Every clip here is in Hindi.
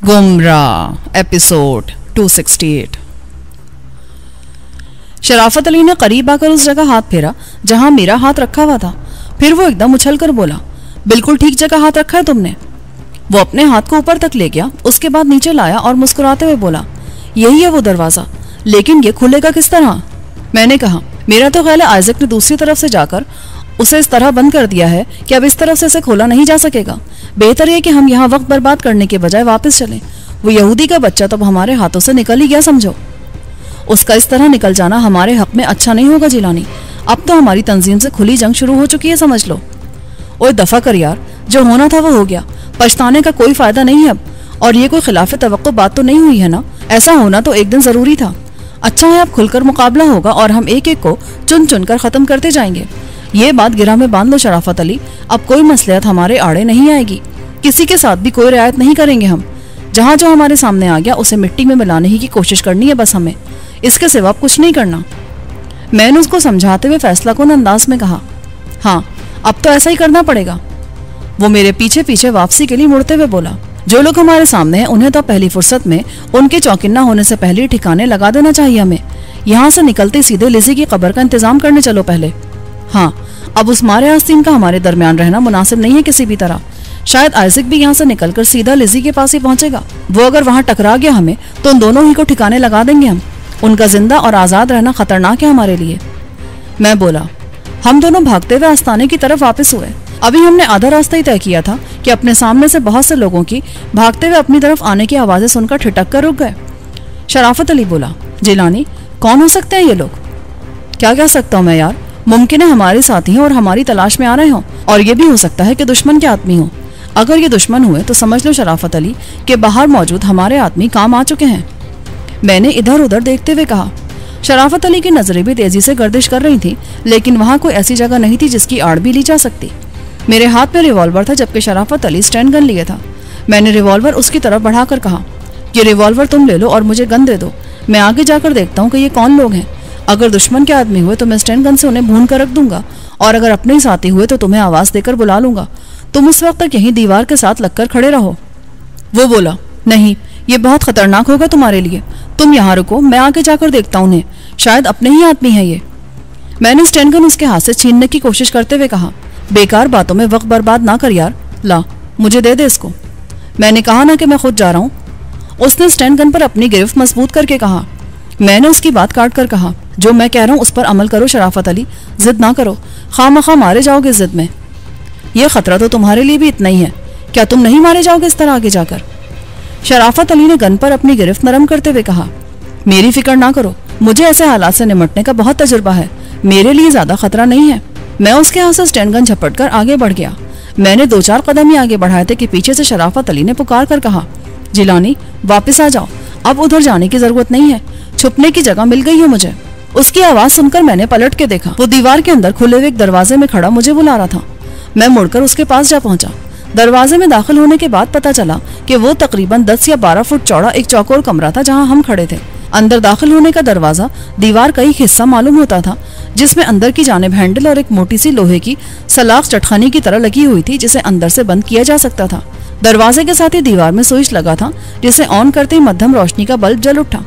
गुमराह एपिसोड 268। शराफत अली ने करीब आकर उस जगह हाथ फेरा जहां मेरा हाथ रखा हुआ था। फिर वो एकदम उछलकर बोला, बिल्कुल ठीक जगह हाथ रखा है तुमने। वो अपने हाथ को ऊपर तक ले गया, उसके बाद नीचे लाया और मुस्कुराते हुए बोला, यही है वो दरवाजा, लेकिन ये खुलेगा किस तरह? मैंने कहा, मेरा तो ख्याल है आइजक ने दूसरी तरफ से जाकर उसे इस तरह बंद कर दिया है कि अब इस तरफ से इसे खोला नहीं जा सकेगा। बेहतर है कि हम यहाँ वक्त बर्बाद करने के बजाय वापस चलें। वो यहूदी का बच्चा तो अब हमारे हाथों से निकल ही गया समझो। उसका इस तरह निकल जाना हमारे हक में अच्छा नहीं होगा जिलानी। अब तो हमारी तंजीम से खुली जंग शुरू हो चुकी है समझ लो। ओए दफा कर यार, जो होना था वो हो गया, पछताने का कोई फायदा नहीं है अब। और ये कोई खिलाफ तवक्को बात तो नहीं हुई है ना? ऐसा होना तो एक दिन जरूरी था। अच्छा है अब खुलकर मुकाबला होगा और हम एक एक को चुन चुन कर खत्म करते जाएंगे। ये बात गिरा में बांध लो शराफत अली, अब कोई मसलियत हमारे आड़े नहीं आएगी। किसी के साथ भी कोई रियायत नहीं करेंगे हम। जहां जो हमारे सामने आ गया उसे मिट्टी में मिलाने ही की कोशिश करनी है बस हमें, इसके सिवा कुछ नहीं करना। मैंने उसको समझाते हुए फैसला कुन अंदाज में कहा, हाँ अब तो ऐसा ही करना पड़ेगा। वो मेरे पीछे पीछे वापसी के लिए मुड़ते हुए बोला, जो लोग हमारे सामने हैं उन्हें तो पहली फुर्सत में उनके चौकिन्ना होने से पहले ठिकाने लगा देना चाहिए हमें। यहाँ से निकलते सीधे लिज़ी की कब्र का इंतजाम करने चलो पहले। हाँ अब उस मारे आस्तीन का हमारे दरमियान रहना मुनासिब नहीं है किसी भी तरह। शायद आइजक भी यहाँ से निकलकर सीधा लिज़ी के पास ही पहुंचेगा। वो अगर वहां टकरा गया हमें तो उन दोनों ही को ठिकाने लगा देंगे हम। उनका जिंदा और आजाद रहना खतरनाक है हमारे लिए। मैं बोला, हम दोनों भागते हुए आस्ताने की तरफ वापस हुए। अभी हमने आधा रास्ता ही तय किया था कि अपने सामने से बहुत से लोगों की भागते हुए अपनी तरफ आने की आवाजें सुनकर ठिठक कर रुक गए। शराफत अली बोला, जिलानी कौन हो सकते हैं ये लोग? क्या कह सकता हूँ मैं यार, मुमकिन है हमारे साथी हैं और हमारी तलाश में आ रहे हों, और ये भी हो सकता है कि दुश्मन के आदमी हों। अगर ये दुश्मन हुए तो समझ लो शराफत अली कि बाहर मौजूद हमारे आदमी काम आ चुके हैं। मैंने इधर उधर देखते हुए कहा। शराफत अली की नजरें भी तेजी से गर्दिश कर रही थी, लेकिन वहां कोई ऐसी जगह नहीं थी जिसकी आड़ भी ली जा सकती। मेरे हाथ में रिवॉल्वर था जबकि शराफत अली स्टैंड गन लिए था। मैंने रिवॉल्वर उसकी तरफ बढ़ाकर कहा, ये रिवॉल्वर तुम ले लो और मुझे गन दे दो। मैं आगे जाकर देखता हूँ कि ये कौन लोग हैं। अगर दुश्मन के आदमी हुए तो मैं स्टैंड गन से उन्हें भून कर रख दूंगा, और अगर अपने ही साथी हुए तो तुम्हें आवाज देकर बुला लूंगा। तुम उस वक्त तक यहीं दीवार के साथ लगकर खड़े रहो। वो बोला, नहीं ये बहुत खतरनाक होगा तुम्हारे लिए, तुम यहाँ रुको, मैं आगे जाकर देखता हूँ उन्हें, शायद अपने ही आदमी है ये। मैंने स्टैंड गन उसके हाथ से छीनने की कोशिश करते हुए कहा, बेकार बातों में वक्त बर्बाद ना कर यार, ला मुझे दे दे इसको। मैंने कहा ना कि मैं खुद जा रहा हूँ। उसने स्टैंड गन पर अपनी गिरफ्त मजबूत करके कहा। मैंने उसकी बात काट कर कहा, जो मैं कह रहा हूँ उस पर अमल करो शराफत अली, जिद ना करो, खामखा मारे जाओगे जिद में। यह खतरा तो तुम्हारे लिए भी इतना ही है, क्या तुम नहीं मारे जाओगे इस तरह आगे जाकर? शराफत अली ने गन पर अपनी गिरफ्त नरम करते हुए कहा, मेरी फिक्र ना करो, मुझे ऐसे हालात से निपटने का बहुत तजुर्बा है, मेरे लिए ज्यादा खतरा नहीं है। मैं उसके हाथ से स्टैंड गन झपट कर आगे बढ़ गया। मैंने 2-4 कदम ही आगे बढ़ाए थे कि पीछे से शराफत अली ने पुकार कर कहा, जिलानी वापिस आ जाओ, अब उधर जाने की जरूरत नहीं है, छुपने की जगह मिल गई है मुझे। उसकी आवाज सुनकर मैंने पलट के देखा। वो दीवार के अंदर खुले हुए एक दरवाजे में खड़ा मुझे बुला रहा था। मैं मुड़कर उसके पास जा पहुंचा। दरवाजे में दाखिल होने के बाद पता चला कि वो तकरीबन 10 या 12 फुट चौड़ा एक चौकोर कमरा था जहां हम खड़े थे। अंदर दाखिल होने का दरवाजा दीवार का एक हिस्सा मालूम होता था, जिसमें अंदर की जानिब हैंडल और एक मोटी सी लोहे की सलाख चटखानी की तरह लगी हुई थी, जिसे अंदर से बंद किया जा सकता था। दरवाजे के साथ ही दीवार में स्विच लगा था, जिसे ऑन करते ही मध्यम रोशनी का बल्ब जल उठा।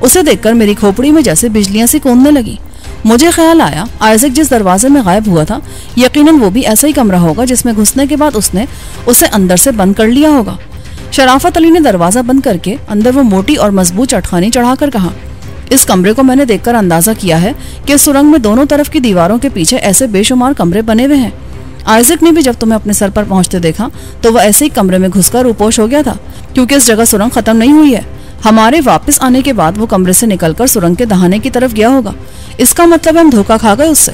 उसे देखकर मेरी खोपड़ी में जैसे बिजलियां सी कूदने लगी। मुझे ख्याल आया, आइजक जिस दरवाजे में गायब हुआ था यकीनन वो भी ऐसा ही कमरा होगा जिसमें घुसने के बाद उसने उसे अंदर से बंद कर लिया होगा। शराफत अली ने दरवाजा बंद करके अंदर वो मोटी और मजबूत चटखानी चढ़ाकर कहा, इस कमरे को मैंने देखकर अंदाजा किया है कि सुरंग में दोनों तरफ की दीवारों के पीछे ऐसे बेशुमार कमरे बने हुए हैं। आइजक ने भी जब तुम्हें अपने सर पर पहुंचते देखा तो वह ऐसे ही कमरे में घुसकर रूपोश हो गया था, क्योंकि इस जगह सुरंग खत्म नहीं हुई है। हमारे वापस आने के बाद वो कमरे से निकलकर सुरंग के दहाने की तरफ गया होगा। इसका मतलब हम धोखा खा गए उससे।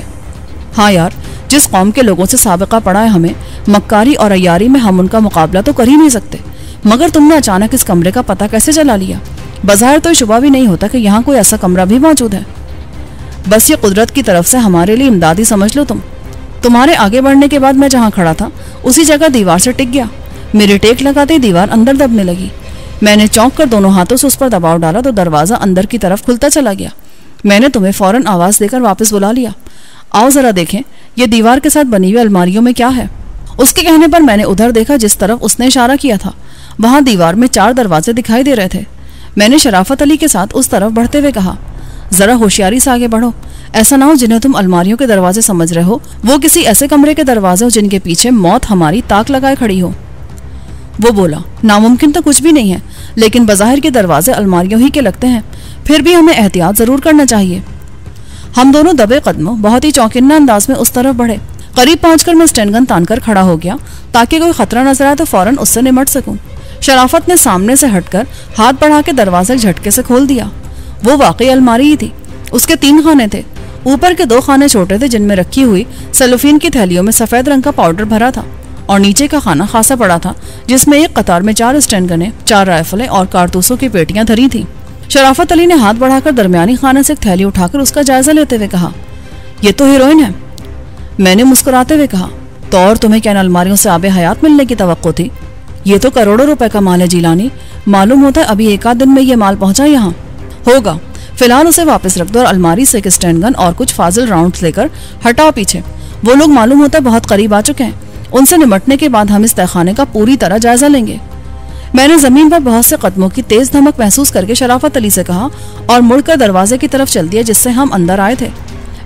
हाँ यार, जिस कौम के लोगों से साबिका पड़ा है हमें, मक्कारी और अय्यारी में हम उनका मुकाबला तो कर ही नहीं सकते। मगर तुमने अचानक इस कमरे का पता कैसे चला लिया? बाहर तो शुबा भी नहीं होता कि यहाँ कोई ऐसा कमरा भी मौजूद है। बस ये कुदरत की तरफ से हमारे लिए इमदादी समझ लो तुम। तुम्हारे आगे बढ़ने के बाद मैं जहाँ खड़ा था उसी जगह दीवार से टिक गया। मेरे टेक लगाते ही दीवार अंदर दबने लगी। मैंने चौंक कर दोनों हाथों से उस पर दबाव डाला तो दरवाजा अंदर की तरफ खुलता चला गया। मैंने तुम्हें फौरन आवाज देकर वापस बुला लिया, आओ जरा देखें ये दीवार के साथ बनी हुई अलमारियों में क्या है। उसके कहने पर मैंने उधर देखा जिस तरफ उसने इशारा किया था। वहां दीवार में 4 दरवाजे दिखाई दे रहे थे। मैंने शराफत अली के साथ उस तरफ बढ़ते हुए कहा, जरा होशियारी से आगे बढ़ो, ऐसा ना हो जिन्हें तुम अलमारियों के दरवाजे समझ रहे हो वो किसी ऐसे कमरे के दरवाजे हो जिनके पीछे मौत हमारी ताक लगाए खड़ी हो। वो बोला, नामुमकिन तो कुछ भी नहीं है, लेकिन बज़ाहिर के दरवाजे अलमारियों ही के लगते हैं, फिर भी हमें एहतियात जरूर करना चाहिए। हम दोनों दबे कदमों बहुत ही चौकिन्ना अंदाज में उस तरफ बढ़े। करीब पहुंचकर मैं स्टैंड गन तानकर खड़ा हो गया ताकि कोई खतरा नजर आए तो फौरन उससे निमट सकूं। शराफत ने सामने से हटकर हाथ बढ़ा के दरवाजा झटके से खोल दिया। वो वाकई अलमारी ही थी। उसके 3 खाने थे। ऊपर के 2 खाने छोटे थे जिनमें रखी हुई सेलोफीन की थैलियों में सफेद रंग का पाउडर भरा था, और नीचे का खाना खासा बड़ा था जिसमें एक कतार में 4 स्टैंड गने, 4 राइफलें और कारतूसों की पेटियां धरी थी। शराफत अली ने हाथ बढ़ाकर दरमियानी खाने से एक थैली उठाकर उसका जायजा लेते हुए कहा, ये तो हीरोइन है। मैंने मुस्कुराते हुए कहा, तो और तुम्हें क्या इन अलमारियों से आबे हयात मिलने की तवक्को थी? ये तो करोड़ों रुपए का माल है जीलानी, मालूम होता है अभी 1 आध दिन में ये माल पहुंचा यहाँ होगा। फिलहाल उसे वापस रख दो और अलमारी से एक स्टैंड गन और कुछ फाजिल राउंड्स लेकर हटाओ पीछे। वो लोग मालूम होता है बहुत करीब आ चुके हैं। उनसे निमटने के बाद हम इस तहखाने का पूरी तरह जायजा लेंगे। मैंने जमीन पर बहुत से कदमों की तेज धमक महसूस करके शराफत अली से कहा और मुड़कर दरवाजे की तरफ चल दिया जिससे हम अंदर आए थे।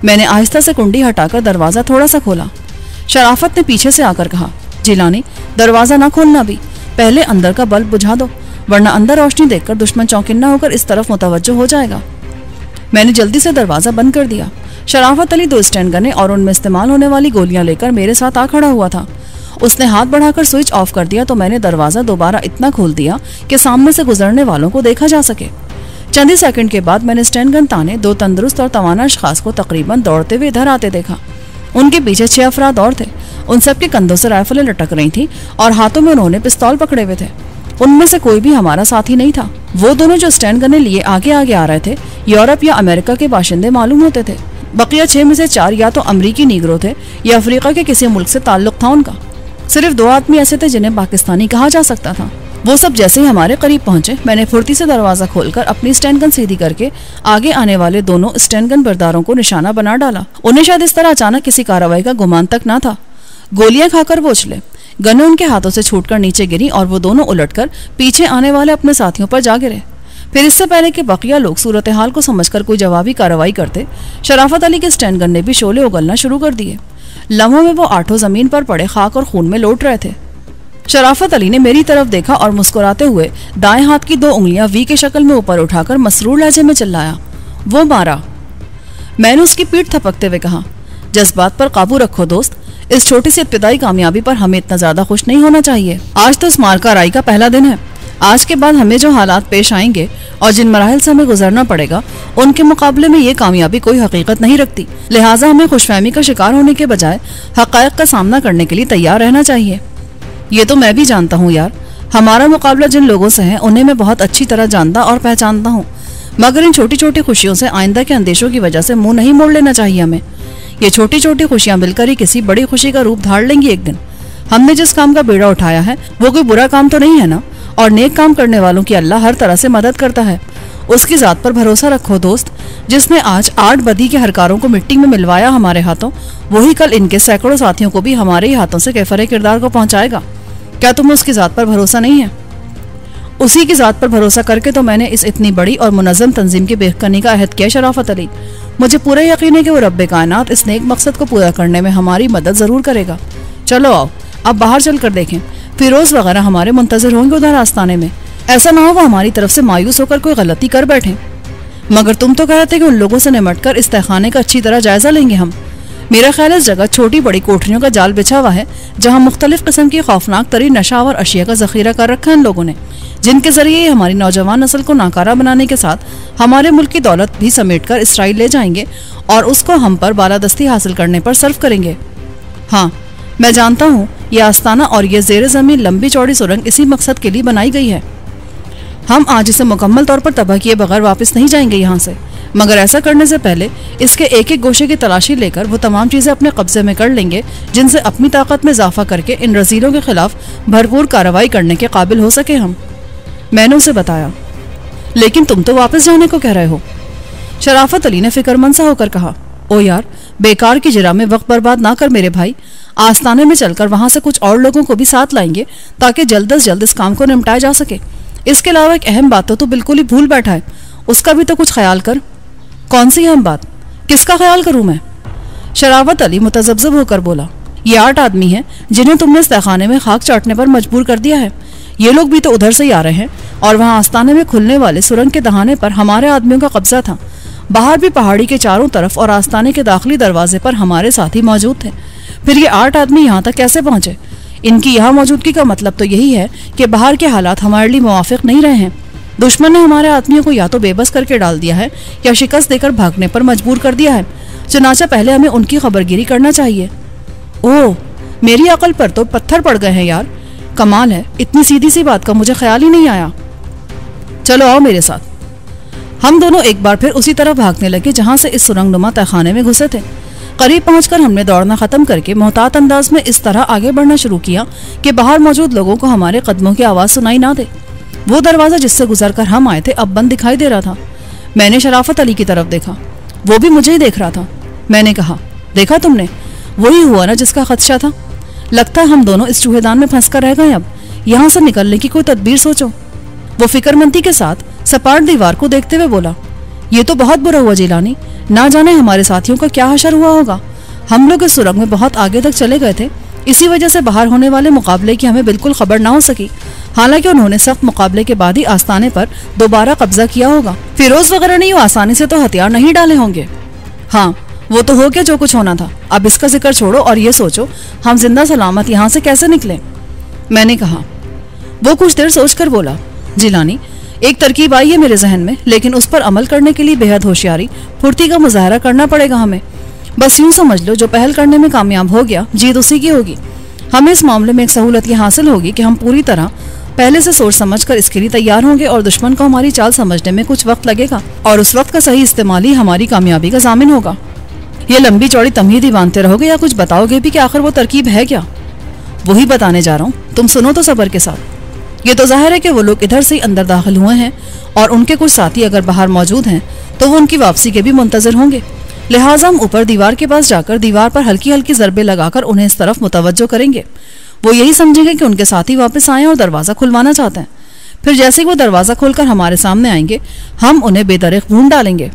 मैंने आहिस्ता से कुंडी हटाकर दरवाजा थोड़ा सा खोला। शराफत ने पीछे से आकर कहा, जिलानी दरवाजा ना खोलना भी, पहले अंदर का बल्ब बुझा दो, वरना अंदर रोशनी देखकर दुश्मन चौंकिन्ना होकर इस तरफ मुतवज्जो हो जाएगा। मैंने जल्दी से दरवाजा बंद कर दिया। शराफत अली 2 स्टैंड गने और उनमें इस्तेमाल होने वाली गोलियां लेकर मेरे साथ आ खड़ा हुआ था। उसने हाथ बढ़ाकर स्विच ऑफ कर दिया तो मैंने दरवाजा दोबारा इतना खोल दिया कि सामने से गुजरने वालों को देखा जा सके। चंद ही सेकंड के बाद मैंने स्टैंड गन ताने 2 तंदुरुस्त और तवाना अशखास को तकरीबन दौड़ते हुए इधर आते देखा। उनके पीछे 6 अफराद और थे। उन सब के कंधों से राइफलें लटक रही थी और हाथों में उन्होंने पिस्तौल पकड़े हुए थे। उनमें से कोई भी हमारा साथी नहीं था। वो दोनों जो स्टैंड गने लिए आगे आगे आ रहे थे यूरोप या अमेरिका के बाशिंदे मालूम होते थे। बकिया 6 में से 4 या तो अमरीकी नीग्रो थे या अफ्रीका के किसी मुल्क से ताल्लुक था उनका। सिर्फ 2 आदमी ऐसे थे जिन्हें पाकिस्तानी कहा जा सकता था। वो सब जैसे ही हमारे करीब पहुंचे मैंने फुर्ती से दरवाजा खोलकर अपनी स्टैंड गन सीधी करके आगे आने वाले दोनों स्टैंड गन बरदारों को निशाना बना डाला। उन्हें शायद इस तरह अचानक किसी कार्रवाई का गुमान तक ना था। गोलियां खाकर वो उछले, गनें उनके हाथों से छूटकर नीचे गिरी और वो दोनों उलटकर पीछे आने वाले अपने साथियों पर जा गिरे। फिर इससे पहले कि बकिया लोग सूरत हाल को समझकर कोई जवाबी कार्रवाई करते, शराफत अली के स्टैंड गन ने भी शोले उगलना शुरू कर दिए। लम्हों में वो 8 जमीन पर पड़े खाक और खून में लौट रहे थे। शराफत अली ने मेरी तरफ देखा और मुस्कुराते हुए दाएं हाथ की 2 उंगलियां वी के शक्ल में ऊपर उठाकर मसरूर लहजे में चिल्लाया, वो मारा। मैंने उसकी पीठ थपकते हुए कहा, जज्बात पर काबू रखो दोस्त, इस छोटी सी इब्तिदाई कामयाबी पर हमें इतना ज्यादा खुश नहीं होना चाहिए। आज तो इस मार्का राई का पहला दिन है। आज के बाद हमें जो हालात पेश आएंगे और जिन मराहिल से हमें गुजरना पड़ेगा उनके मुकाबले में ये कामयाबी कोई हकीकत नहीं रखती। लिहाजा हमें खुशफहमी का शिकार होने के बजाय हकायक का सामना करने के लिए तैयार रहना चाहिए। ये तो मैं भी जानता हूँ यार, हमारा मुकाबला जिन लोगों से है उन्हें मैं बहुत अच्छी तरह जानता और पहचानता हूँ, मगर इन छोटी छोटी खुशियों से आइंदा के अंदेशों की वजह से मुंह नहीं मोड़ लेना चाहिए हमें। ये छोटी छोटी खुशियां मिलकर ही किसी बड़ी खुशी का रूप धार लेंगी एक दिन। हमने जिस काम का बेड़ा उठाया है वो कोई बुरा काम तो नहीं है ना, और नेक काम करने वालों की अल्लाह हर तरह से मदद करता है। उसकी जात पर भरोसा रखो दोस्त, जिसने आज 8 बदी के हरकारों को मिट्टी में मिलवाया हमारे हाथों, वही कल इनके सैकड़ों साथियों को भी हमारे ही हाथों से कैफरे किरदार को पहुंचाएगा। क्या तुम्हें उसकी जात पर भरोसा नहीं है? उसी की जात पर भरोसा करके तो मैंने इस इतनी बड़ी और मुनज़्ज़म तंजीम की बेखकनी का अहद किया शराफत अली। मुझे पूरा यकीन है कि वो रब्बे कायनात इस नेक मकसद को पूरा करने में हमारी मदद जरूर करेगा। चलो आओ अब बाहर चल कर देखें, फिरोज वगैरह हमारे मुंतजर होंगे उधर आस्ताने में। ऐसा ना हो वो हमारी तरफ से मायूस होकर कोई गलती कर बैठे। मगर तुम तो कह रहे थे कि उन लोगों से निमटकर इस तहखाने का अच्छी तरह जायजा लेंगे हम। मेरा ख्याल इस जगह छोटी बड़ी कोठरियों का जाल बिछा हुआ है जहाँ मुख्तलिफ किस्म की खौफनाक तरीन नशावर अशिया का जखीरा कर रखा है इन लोगों ने, जिनके जरिए हमारी नौजवान नस्ल को नाकारा बनाने के साथ हमारे मुल्क की दौलत भी समेटकर इसराइल ले जाएंगे और उसको हम पर बालादस्ती हासिल करने पर सर्फ करेंगे। हाँ, मैं जानता हूँ ये आस्ताना और ये जेर ज़मीन लंबी चौड़ी सुरंग इसी मकसद के लिए बनाई गई है। हम आज इसे मुकम्मल तौर पर तबाह किए बगैर वापस नहीं जाएंगे यहाँ से, मगर ऐसा करने से पहले इसके एक एक गोशे की तलाशी लेकर वो तमाम चीज़ें अपने कब्जे में कर लेंगे जिनसे अपनी ताकत में इजाफा करके इन रजीलों के खिलाफ भरपूर कार्रवाई करने के काबिल हो सके हम। मैंने उसे बताया। लेकिन तुम तो वापस जाने को कह रहे हो? शराफत अली ने फिक्रमंद सा होकर कहा, ओ यार, बेकार की जिरा में वक्त बर्बाद ना कर मेरे भाई। आस्ताने में चलकर वहां से कुछ और लोगों को भी साथ लाएंगे ताकि जल्द से जल्द इस काम को निपटाया जा सके। इसके अलावा एक अहम बात तो बिल्कुल ही भूल बैठा है, उसका भी तो कुछ ख्याल कर। कौन सी अहम बात? किसका ख्याल करूं मैं? शरावत अली मुतज़ब्ज़ब होकर बोला, ये 8 आदमी हैं जिन्हें तुमने इस तहखाने में खाक चाटने पर मजबूर कर दिया है। ये लोग भी तो उधर से ही आ रहे हैं और वहां आस्ताने में खुलने वाले सुरंग के दहाने पर हमारे आदमियों का कब्जा था। बाहर भी पहाड़ी के चारों तरफ और आस्ताने के दाखिली दरवाजे पर हमारे साथी मौजूद थे। फिर ये 8 आदमी यहाँ तक कैसे पहुंचे? इनकी यहाँ मौजूदगी का मतलब तो यही है कि बाहर के हालात हमारे लिए मुवाफिक नहीं रहे हैं। दुश्मन ने हमारे आदमियों को या तो बेबस करके डाल दिया है या शिकस्त देकर भागने पर मजबूर कर दिया है। चुनाचा पहले हमें उनकी खबरगिरी करना चाहिए। ओह, मेरी अकल पर तो पत्थर पड़ गए हैं यार। कमाल है, इतनी सीधी सी बात का मुझे ख्याल ही नहीं आया। चलो आओ मेरे साथ। हम दोनों एक बार फिर उसी तरफ भागने लगे जहां से इस सुरंगनुमा तहखाने में घुसे थे। करीब पहुंचकर हमने दौड़ना खत्म करके मोहतात अंदाज में इस तरह आगे बढ़ना शुरू किया कि बाहर मौजूद लोगों को हमारे कदमों की आवाज सुनाई ना दे। वो दरवाजा जिससे गुजरकर हम आए थे अब बंद दिखाई दे रहा था। मैंने शराफत अली की तरफ देखा, वो भी मुझे ही देख रहा था। मैंने कहा, देखा तुमने, वही हुआ ना जिसका खदशा था। लगता है हम दोनों इस चूहेदान में फंस कर रह गए। अब यहाँ से निकलने की कोई तदबीर सोचो। वो फिक्रमंदी के साथ सपाट दीवार को देखते हुए बोला, ये तो बहुत बुरा हुआ जिलानी, ना जाने हमारे साथियों का क्या हशर हुआ होगा। हम लोग इस सुरंग में बहुत आगे तक चले गए थे, इसी वजह से बाहर होने वाले मुकाबले की हमें बिल्कुल खबर ना हो सकी। हालांकि उन्होंने सख्त मुकाबले के बाद ही आस्ताने पर दोबारा कब्जा किया होगा। फिरोज वगैरह ने यूं आसानी से तो हथियार नहीं डाले होंगे। हाँ, वो तो हो गया जो कुछ होना था। अब इसका जिक्र छोड़ो और ये सोचो हम जिंदा सलामत यहाँ से कैसे निकले। मैंने कहा। वो कुछ देर सोचकर बोला, जिलानी, एक तरकीब आई है मेरे जहन में, लेकिन उस पर अमल करने के लिए बेहद होशियारी फुर्ती का मुजाहरा करना पड़ेगा हमें। बस यूं समझ लो, जो पहल करने में कामयाब हो गया जीत उसी की होगी। हमें इस मामले में एक सहूलत ये हासिल होगी कि हम पूरी तरह पहले से सोच समझकर इसके लिए तैयार होंगे और दुश्मन को हमारी चाल समझने में कुछ वक्त लगेगा और उस वक्त का सही इस्तेमाल ही हमारी कामयाबी का जामिन होगा। ये लंबी चौड़ी तमहीद ही बांधते रहोगे या कुछ बताओगे भी कि आखिर वो तरकीब है क्या? वही बताने जा रहा हूँ, तुम सुनो तो सब्र के साथ। ये तो जाहिर है कि वो लोग इधर से ही अंदर दाखिल हुए हैं और उनके कुछ साथी अगर बाहर मौजूद हैं तो वो उनकी वापसी के भी मुंतजर होंगे। लिहाजा हम ऊपर दीवार के पास जाकर दीवार पर हल्की हल्की ज़रबे लगाकर उन्हें इस तरफ मुतवज्जो करेंगे। वो यही समझेंगे कि उनके साथी वापस आए और दरवाज़ा खुलवाना चाहते हैं। फिर जैसे ही वो दरवाज़ा खोलकर हमारे सामने आएंगे हम उन्हें बेदरिक भून डालेंगे।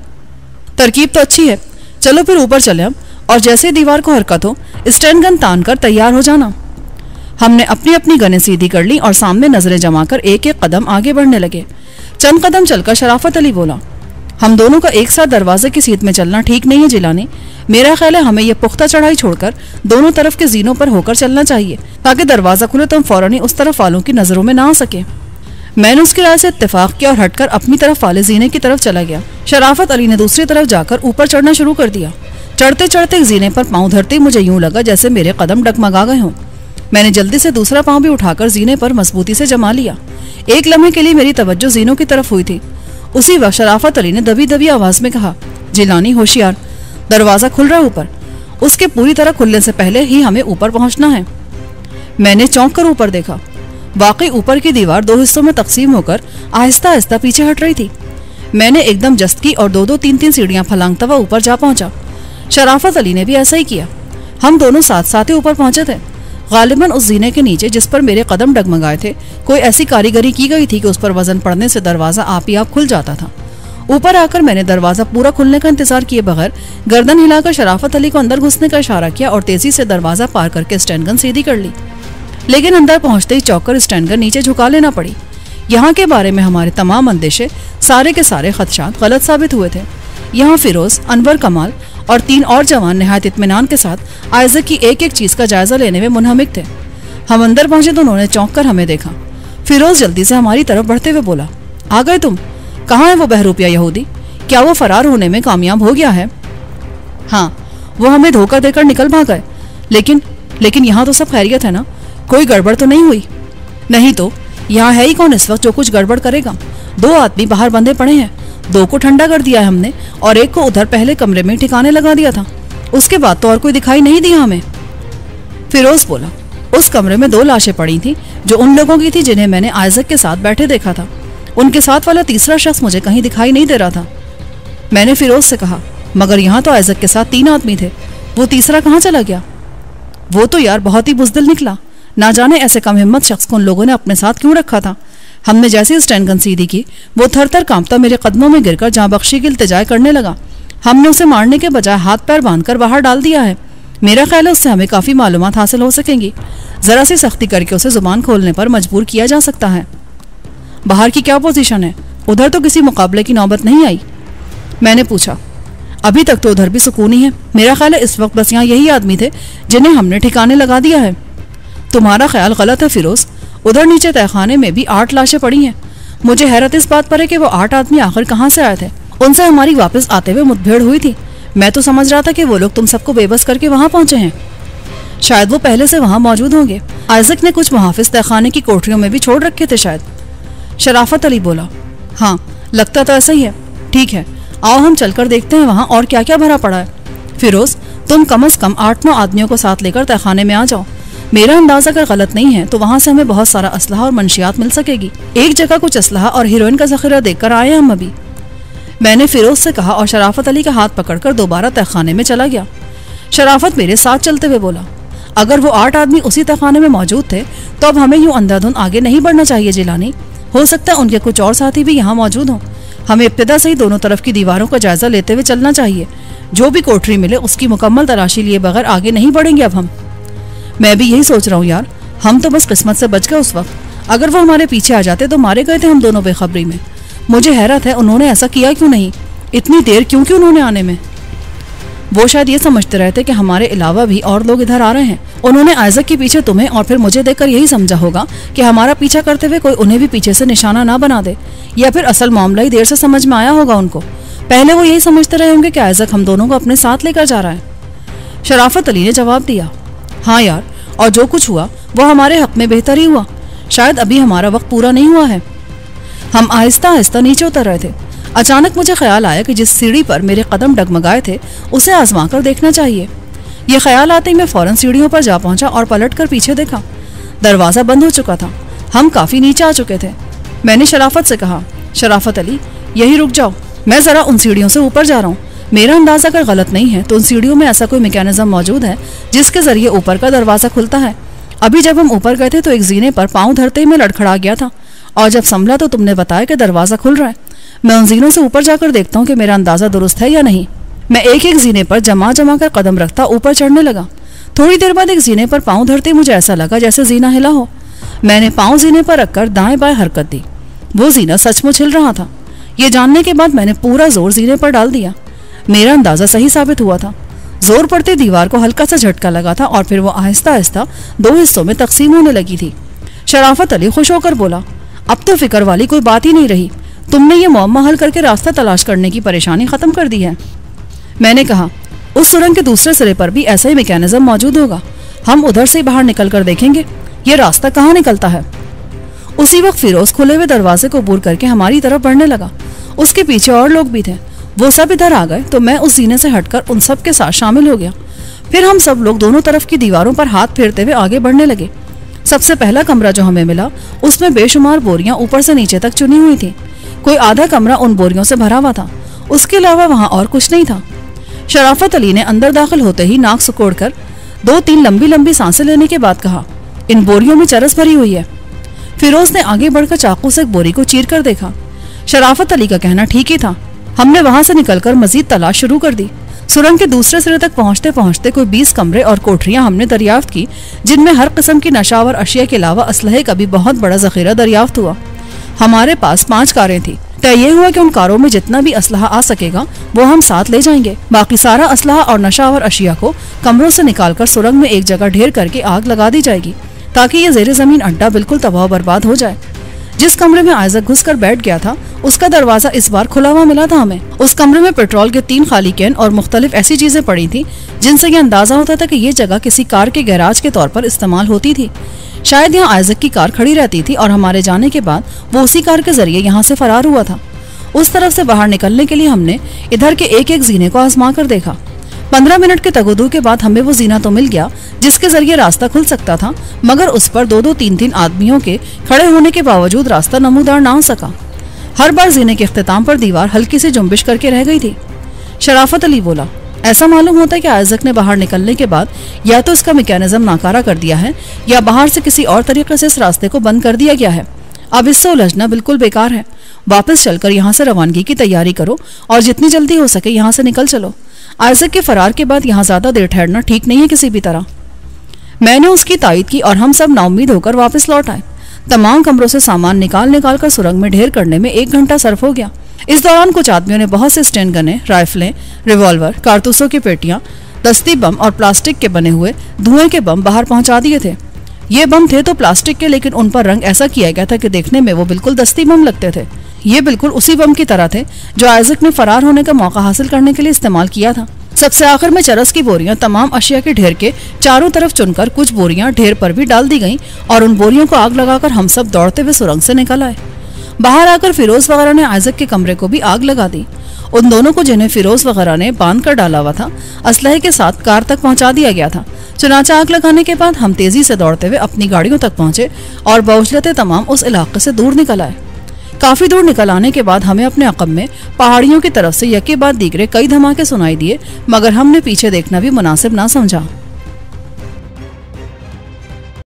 तरकीब तो अच्छी है, चलो फिर ऊपर चले हम, और जैसे दीवार को हरकत हो स्टैंड गन तान कर तैयार हो जाना। हमने अपनी अपनी गनें सीधी कर ली और सामने नजरें जमाकर एक एक कदम आगे बढ़ने लगे। चंद कदम चलकर शराफत अली बोला, हम दोनों का एक साथ दरवाजे की सीध में चलना ठीक नहीं है जिलानी। मेरा ख्याल है हमें यह पुख्ता चढ़ाई छोड़कर दोनों तरफ के जीनों पर होकर चलना चाहिए ताकि दरवाजा खुले तो हम फौरन ही उस तरफ वालों की नजरों में ना आ सके। मैंने उसकी राय से इत्तेफाक किया और हटकर अपनी तरफ वाले जीने की तरफ चला गया। शराफत अली ने दूसरी तरफ जाकर ऊपर चढ़ना शुरू कर दिया। चढ़ते चढ़ते जीने पर पांव धरते मुझे यूं लगा जैसे मेरे कदम डगमगा गए हों। मैंने जल्दी से दूसरा पांव भी उठाकर जीने पर मजबूती से जमा लिया। एक लम्हे के लिए मेरी तवज्जो जीनों की तरफ हुई थी। उसी वक्त शराफत अली ने दबी दबी आवाज में कहा, जिलानी होशियार, दरवाजा खुल रहा ऊपर, उसके पूरी तरह खुलने से पहले ही हमें ऊपर पहुंचना है। मैंने चौंक कर ऊपर देखा। वाकई ऊपर की दीवार 2 हिस्सों में तकसीम होकर आहिस्ता आहिस्ता पीछे हट रही थी। मैंने एकदम जस्त की और 2-2 3-3 सीढ़ियां फलांगता हुआ ऊपर जा पहुंचा। शराफत अली ने भी ऐसा ही किया। हम दोनों साथ साथ ही ऊपर पहुंचे थे। गालिबन उस जीने के नीचे जिस पर मेरे कदम डगमगाए थे कोई ऐसी कारीगरी की गई थी कि उस पर वजन पड़ने से दरवाजा आप ही आप खुल जाता था। ऊपर आकर मैंने दरवाजा पूरा खुलने का इंतजार किए बगैर गर्दन हिलाकर शराफत अली को अंदर घुसने का इशारा किया और तेजी से दरवाजा पार करके स्टैंड गन सीधी कर ली। लेकिन अंदर पहुंचते ही चौककर स्टैंड गन नीचे झुका लेना पड़ी। यहाँ के बारे में हमारे तमाम अंदेशे सारे के सारे खदशात गलत साबित हुए थे। यहाँ फिरोज, अनवर, कमाल और 3 और जवान निहायत इत्मीनान के साथ आइज़क की एक एक चीज का जायजा लेने में मुनहमिक थे। हम अंदर पहुंचे तो उन्होंने चौंक कर हमें देखा। फिरोज जल्दी से हमारी तरफ बढ़ते हुए बोला, आ गए तुम? कहाँ है वो बहरूपिया यहूदी? क्या वो फरार होने में कामयाब हो गया है? हाँ, वो हमें धोखा देकर निकल भाग गए। लेकिन यहाँ तो सब खैरियत है ना? कोई गड़बड़ तो नहीं हुई? नहीं तो यहाँ है ही कौन इस वक्त जो कुछ गड़बड़ करेगा? 2 आदमी बाहर बंधे पड़े हैं। 2 को ठंडा कर दिया है हमने और एक को उधर पहले कमरे में ठिकाने लगा दिया था। उसके बाद तो और कोई दिखाई नहीं दिया हमें। फिरोज बोला, उस कमरे में 2 लाशें पड़ी थी जो उन लोगों की थी जिन्हें मैंने आइज़क के साथ बैठे देखा था। उनके साथ वाला तीसरा शख्स मुझे कहीं दिखाई नहीं दे रहा था। मैंने फिरोज से कहा, मगर यहाँ तो आइज़क के साथ 3 आदमी थे, वो तीसरा कहाँ चला गया? वो तो यार बहुत ही बुज़दिल निकला। ना जाने ऐसे कम हिम्मत शख्स को उन लोगों ने अपने साथ क्यों रखा था। हमने जैसे ही स्टैंड गन सीधी की, वो थर थर कांपता मेरे कदमों में गिरकर जहाँ बख्शी की इल्तिजा करने लगा। हमने उसे मारने के बजाय हाथ पैर बांधकर बाहर डाल दिया है। मेरा ख्याल है उससे हमें काफ़ी मालूमात हासिल हो सकेंगी। ज़रा सी सख्ती करके उसे जुबान खोलने पर मजबूर किया जा सकता है। बाहर की क्या पोजीशन है? उधर तो किसी मुकाबले की नौबत नहीं आई। मैंने पूछा। अभी तक तो उधर भी सुकून ही है। मेरा ख्याल है इस वक्त बस यहाँ यही आदमी थे जिन्हें हमने ठिकाने लगा दिया है। तुम्हारा ख्याल गलत है फिरोज। उधर नीचे तहखाने में भी 8 लाशें पड़ी हैं। मुझे हैरत इस बात पर है कि वो 8 आदमी आखिर कहाँ से आए थे। उनसे हमारी वापस आते हुए मुठभेड़ हुई थी। मैं तो समझ रहा था कि वो लोग तुम सबको बेबस करके वहां पहुंचे हैं। शायद वो पहले से वहां मौजूद होंगे। आइजक ने कुछ मुहाफिज तहखाने की कोठरियों में भी छोड़ रखे थे शायद। शराफत अली बोला, हाँ लगता तो ऐसा ही है। ठीक है, आओ हम चलकर देखते हैं वहां और क्या क्या भरा पड़ा है। फिरोज, तुम कम से कम 8-9 आदमियों को साथ लेकर तहखाने में आ जाओ। मेरा अंदाजा अगर गलत नहीं है तो वहां से हमें बहुत सारा असलहा और मंशियात मिल सकेगी। एक जगह कुछ असलहा और हीरोइन का जखीरा देखकर आए हम अभी। मैंने फिरोज से कहा और शराफत अली का हाथ पकड़कर दोबारा तहखाने में चला गया। शराफत मेरे साथ चलते हुए बोला, अगर वो 8 आदमी उसी तहखाने में मौजूद थे तो अब हमें यूं अंधाधुंध आगे नहीं बढ़ना चाहिए जिलानी। हो सकता है उनके कुछ और साथी भी यहाँ मौजूद हों। हमें इब्तिदा से ही दोनों तरफ की दीवारों का जायजा लेते हुए चलना चाहिए। जो भी कोठरी मिले उसकी मुकम्मल तलाशी लिए बगैर आगे नहीं बढ़ेंगे अब हम। मैं भी यही सोच रहा हूँ यार। हम तो बस किस्मत से बच गए उस वक्त। अगर वो हमारे पीछे आ जाते तो मारे गए थे हम दोनों बेखबरी में। मुझे हैरत है उन्होंने ऐसा किया क्यों नहीं। इतनी देर क्यों की उन्होंने आने में। वो शायद ये समझते रहते कि हमारे अलावा भी और लोग इधर आ रहे हैं। उन्होंने आइजक के पीछे तुम्हें और फिर मुझे देखकर यही समझा होगा कि हमारा पीछा करते हुए कोई उन्हें भी पीछे से निशाना ना बना दे। या फिर असल मामला ही देर से समझ में आया होगा उनको। पहले वो यही समझते रहे होंगे कि आइजक हम दोनों को अपने साथ लेकर जा रहा है। शराफत अली ने जवाब दिया, हाँ यार, और जो कुछ हुआ वो हमारे हक में बेहतर ही हुआ। शायद अभी हमारा वक्त पूरा नहीं हुआ है। हम आहिस्ता आहिस्ता नीचे उतर रहे थे। अचानक मुझे ख्याल आया कि जिस सीढ़ी पर मेरे कदम डगमगाए थे उसे आजमा कर देखना चाहिए। ये ख्याल आते ही मैं फौरन सीढ़ियों पर जा पहुंचा और पलट कर पीछे देखा। दरवाज़ा बंद हो चुका था। हम काफ़ी नीचे आ चुके थे। मैंने शराफत से कहा, शराफत अली यही रुक जाओ, मैं ज़रा उन सीढ़ियों से ऊपर जा रहा हूँ। मेरा अंदाज़ा अगर गलत नहीं है तो उन सीढ़ियों में ऐसा कोई मैकेनिज्म मौजूद है जिसके ज़रिए ऊपर का दरवाज़ा खुलता है। अभी जब हम ऊपर गए थे तो एक जीने पर पाँव धरते ही मैं लड़खड़ा गया था और जब संभला तो तुमने बताया कि दरवाज़ा खुल रहा है। मैं उन जीनों से ऊपर जाकर देखता हूँ कि मेरा अंदाज़ा दुरुस्त है या नहीं। मैं एक एक जीने पर जमा जमा कर कदम रखता ऊपर चढ़ने लगा। थोड़ी देर बाद एक जीने पर पाँव धरते मुझे ऐसा लगा जैसे जीना हिला हो। मैंने पाँव जीने पर रखकर दाएं बाएं हरकत दी। वो जीना सचमुच हिल रहा था। ये जानने के बाद मैंने पूरा जोर जीने पर डाल दिया। मेरा अंदाज़ा सही साबित हुआ था। जोर पड़ते दीवार को हल्का सा झटका लगा था और फिर वो आहिस्ता आहिस्ता 2 हिस्सों में तकसीम होने लगी थी। शराफत अली खुश होकर बोला, अब तो फिक्र वाली कोई बात ही नहीं रही। तुमने ये मुअम्मा हल करके रास्ता तलाश करने की परेशानी खत्म कर दी है। मैंने कहा, उस सुरंग के दूसरे सिरे पर भी ऐसा ही मैकेनिज्म मौजूद होगा। हम उधर से बाहर निकल कर देखेंगे ये रास्ता कहाँ निकलता है। उसी वक्त फिरोज खुले हुए दरवाजे को अबूर करके हमारी तरफ बढ़ने लगा। उसके पीछे और लोग भी थे। वो सब इधर आ गए तो मैं उस जीने से हटकर उन सब के साथ शामिल हो गया। फिर हम सब लोग दोनों तरफ की दीवारों पर हाथ फेरते हुए आगे बढ़ने लगे। सबसे पहला कमरा जो हमें मिला उसमें बेशुमार बोरियां ऊपर से नीचे तक चुनी हुई थी। कोई आधा कमरा उन बोरियों से भरा हुआ था। उसके अलावा वहां और कुछ नहीं था। शराफत अली ने अंदर दाखिल होते ही नाक सुकोड़कर 2-3 लंबी लंबी सांसें लेने के बाद कहा, इन बोरियों में चरस भरी हुई है। फिरोज ने आगे बढ़कर चाकू से एक बोरी को चीर कर देखा। शराफत अली का कहना ठीक ही था। हमने वहां से निकलकर मजीद तलाश शुरू कर दी। सुरंग के दूसरे सिरे तक पहुंचते पहुंचते कोई 20 कमरे और कोठरियां हमने दरियाफ्त की जिनमें हर किस्म की नशावर अशिया के अलावा असलहे का भी बहुत बड़ा जखीरा दरियाफ्त हुआ। हमारे पास 5 कारें थी। तय ये हुआ कि उन कारों में जितना भी असलहा आ सकेगा वो हम साथ ले जाएंगे। बाकी सारा असलहा और नशावर अशिया को कमरों से निकालकर सुरंग में एक जगह ढेर करके आग लगा दी जाएगी ताकि ये जेर जमीन अड्डा बिल्कुल तबाह बर्बाद हो जाए। जिस कमरे में आइजक घुसकर बैठ गया था उसका दरवाजा इस बार खुला हुआ मिला था हमें। उस कमरे में पेट्रोल के 3 खाली कैन और मुख्तलिफ ऐसी चीजें पड़ी थी जिनसे यह अंदाजा होता था कि ये जगह किसी कार के गैराज के तौर पर इस्तेमाल होती थी। शायद यहाँ आइजक की कार खड़ी रहती थी और हमारे जाने के बाद वो उसी कार के जरिए यहाँ से फरार हुआ था। उस तरफ से बाहर निकलने के लिए हमने इधर के एक एक जीने को आजमा कर देखा। 15 मिनट के तगोदू के बाद हमें वो जीना तो मिल गया जिसके जरिए रास्ता खुल सकता था, मगर उस पर 2-2, 3-3 आदमियों के खड़े होने के बावजूद रास्ता नमूदार ना हो सका। हर बार जीने के इख्तिताम पर दीवार हल्की सी जुम्बिश करके रह गई थी। शराफत अली बोला, ऐसा मालूम होता है कि आइजक ने बाहर निकलने के बाद या तो इसका मैकेनिज्म नाकारा कर दिया है या बाहर से किसी और तरीके से इस रास्ते को बंद कर दिया गया है। अब इससे उलझना बिल्कुल बेकार है। वापस चलकर यहाँ से रवानगी की तैयारी करो और जितनी जल्दी हो सके यहाँ से निकल चलो। आइजक के फरार के बाद यहाँ ज्यादा देर ठहरना ठीक नहीं है किसी भी तरह। मैंने उसकी तायद की और हम सब नाउम्मीद होकर वापस लौट आए। तमाम कमरों से सामान निकाल निकाल कर सुरंग में ढेर करने में 1 घंटा सर्फ हो गया। इस दौरान कुछ आदमियों ने बहुत से स्टैंड गने, राइफलें, रिवॉल्वर, कारतूसों की पेटियां, दस्ती बम और प्लास्टिक के बने हुए धुएं के बम बाहर पहुंचा दिए थे। ये बम थे तो प्लास्टिक के, लेकिन उन पर रंग ऐसा किया गया था कि देखने में वो बिल्कुल दस्ती बम लगते थे। ये बिल्कुल उसी बम की तरह थे जो आइजक ने फरार होने का मौका हासिल करने के लिए इस्तेमाल किया था। सबसे आखिर में चरस की बोरियां तमाम अशिया के ढेर के चारों तरफ चुनकर कुछ बोरियां ढेर पर भी डाल दी गईं और उन बोरियों को आग लगाकर हम सब दौड़ते हुए सुरंग से निकल आए। बाहर आकर फिरोज वगैरह ने आइजक के कमरे को भी आग लगा दी। उन दोनों को, जिन्हें फिरोज वगैरह ने बांध कर डाला हुआ था, असलहे के साथ कार तक पहुंचा दिया गया था। चुनाचे आग लगाने के बाद हम तेजी से दौड़ते हुए अपनी गाड़ियों तक पहुंचे और बौछलते तमाम उस इलाके से दूर निकल आए। काफी दूर निकल आने के बाद हमें अपने अकब में पहाड़ियों की तरफ से यके बाद दीगरे कई धमाके सुनाई दिए, मगर हमने पीछे देखना भी मुनासिब ना समझा।